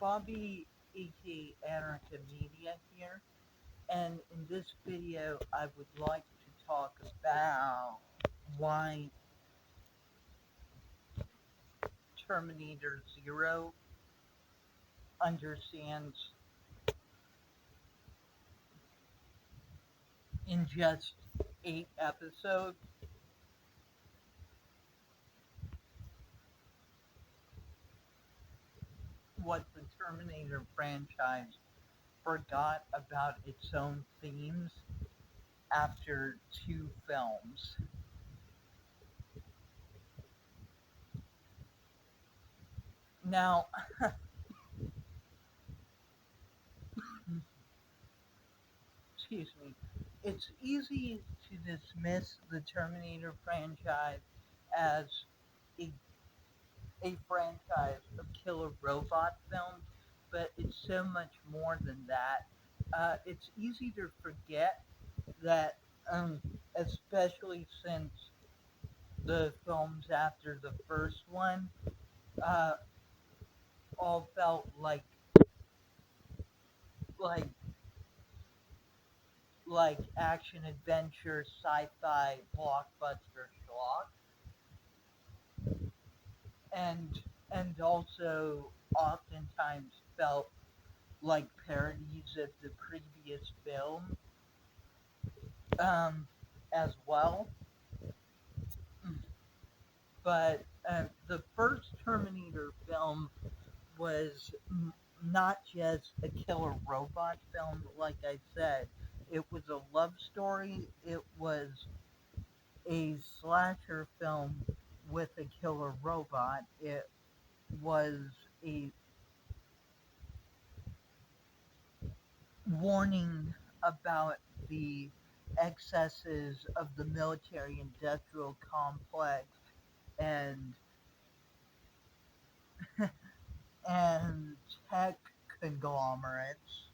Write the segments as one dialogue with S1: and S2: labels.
S1: Bobby, aka Anarcha Media here, and in this video I would like to talk about why Terminator Zero understands in just 8 episodes what the Terminator franchise forgot about its own themes after 2 films. Now, excuse me, it's easy to dismiss the Terminator franchise as a, a franchise of killer robot films, but it's so much more than that. It's easy to forget that, um, especially since the films after the first one uh, all felt like like action adventure sci-fi blockbuster schlock, and also oftentimes felt like parodies of the previous film, um, as well. But the first Terminator film was not just a killer robot film, like I said. It was a love story. It was a slasher film with a killer robot. It was a warning about the excesses of the military industrial complex and and tech conglomerates,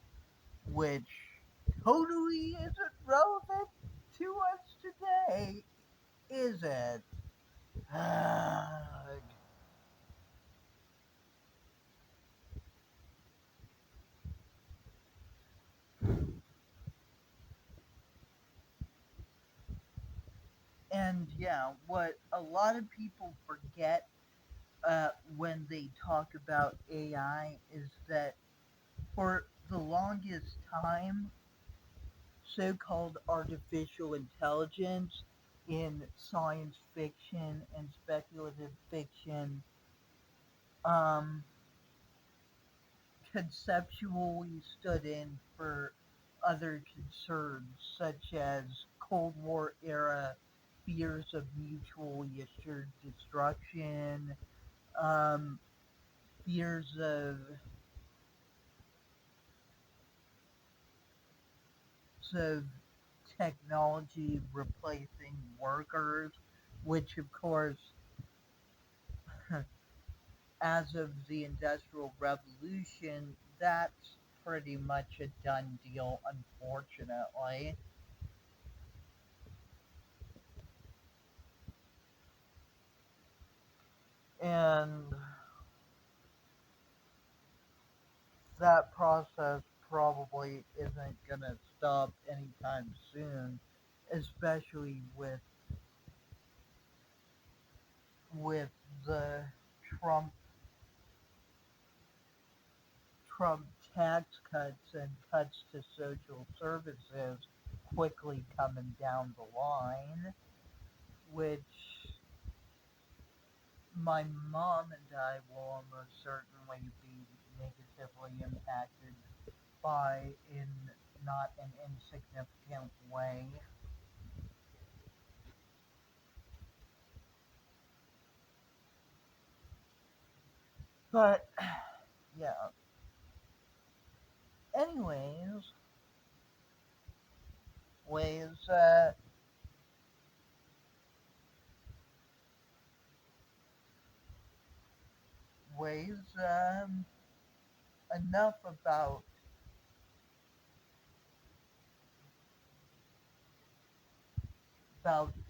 S1: which totally isn't relevant to us today, is it? And yeah, what a lot of people forget when they talk about AI is that for the longest time, so called artificial intelligence in science fiction and speculative fiction um, conceptually stood in for other concerns such as Cold War era fears of mutually assured destruction, um, fears of technology replacing workers, which of course, as of the Industrial Revolution, that's pretty much a done deal, unfortunately. And that process probably isn't going to stop anytime soon, especially with the Trump Trump tax cuts and cuts to social services quickly coming down the line, which my mom and I will almost certainly be negatively impacted by in not an insignificant way. But yeah, anyways, ways ways enough about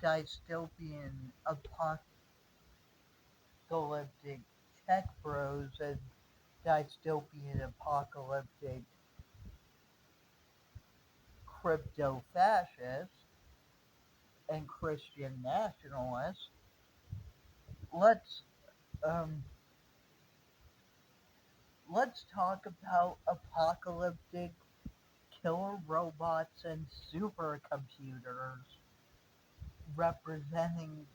S1: dystopian apocalyptic tech bros and dystopian apocalyptic crypto fascist and Christian nationalist, let's um, let's talk about apocalyptic killer robots and supercomputers representing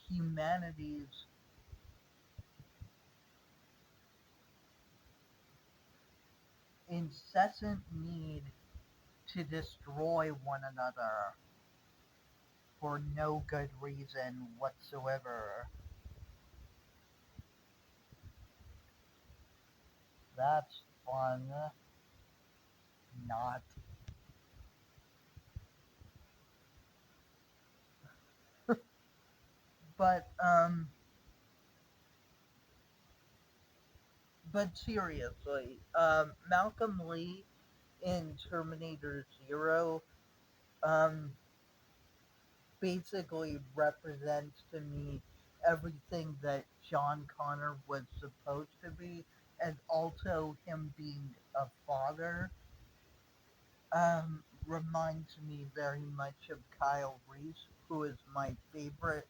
S1: humanity's incessant need to destroy one another for no good reason whatsoever. That's fun. Not. But seriously, Malcolm Lee in Terminator Zero, um, basically represents to me everything that John Connor was supposed to be, and also him being a father. Reminds me very much of Kyle Reese, who is my favorite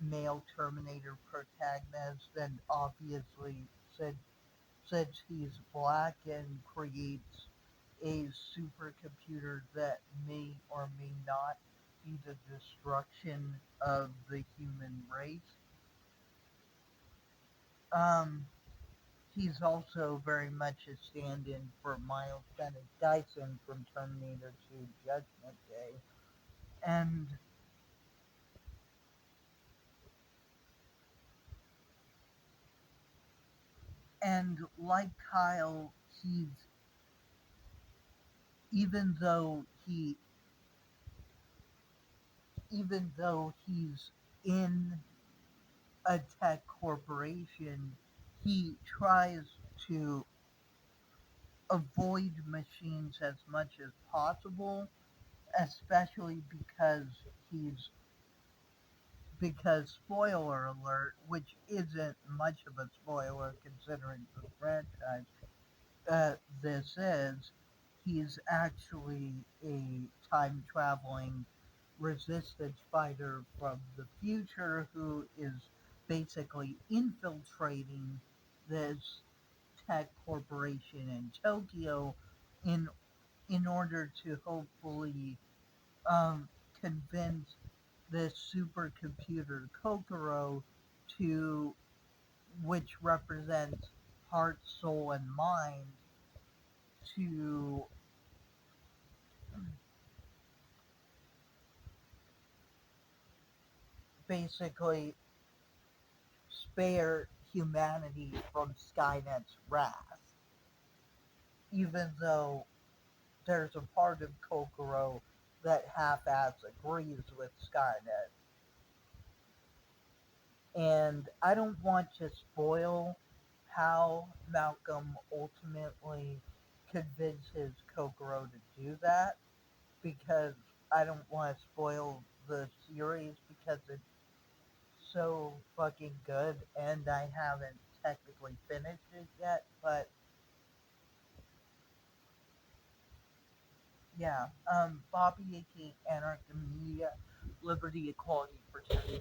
S1: male Terminator protagonist, and obviously since he's black and creates a supercomputer that may or may not be the destruction of the human race. Um, he's also very much a stand-in for Miles Bennett Dyson from Terminator 2 Judgment Day. And like Kyle, he's even though he even though he's in a tech corporation, he tries to avoid machines as much as possible, especially he's because spoiler alert, which isn't much of a spoiler considering the franchise, this is, he's actually a time traveling resistance fighter from the future who is basically infiltrating this tech corporation in Tokyo in order to hopefully um, convince this supercomputer Kokoro to which represents heart, soul, and mind to basically spare humanity from Skynet's wrath, even though there's a part of Kokoro that half-ass agrees with Skynet. And I don't want to spoil how Malcolm ultimately convinces Kokoro to do that because I don't want to spoil the series because it's so fucking good and I haven't technically finished it yet, but yeah, Bobby aka Anarchy Media, Liberty, Equality, Fraternity,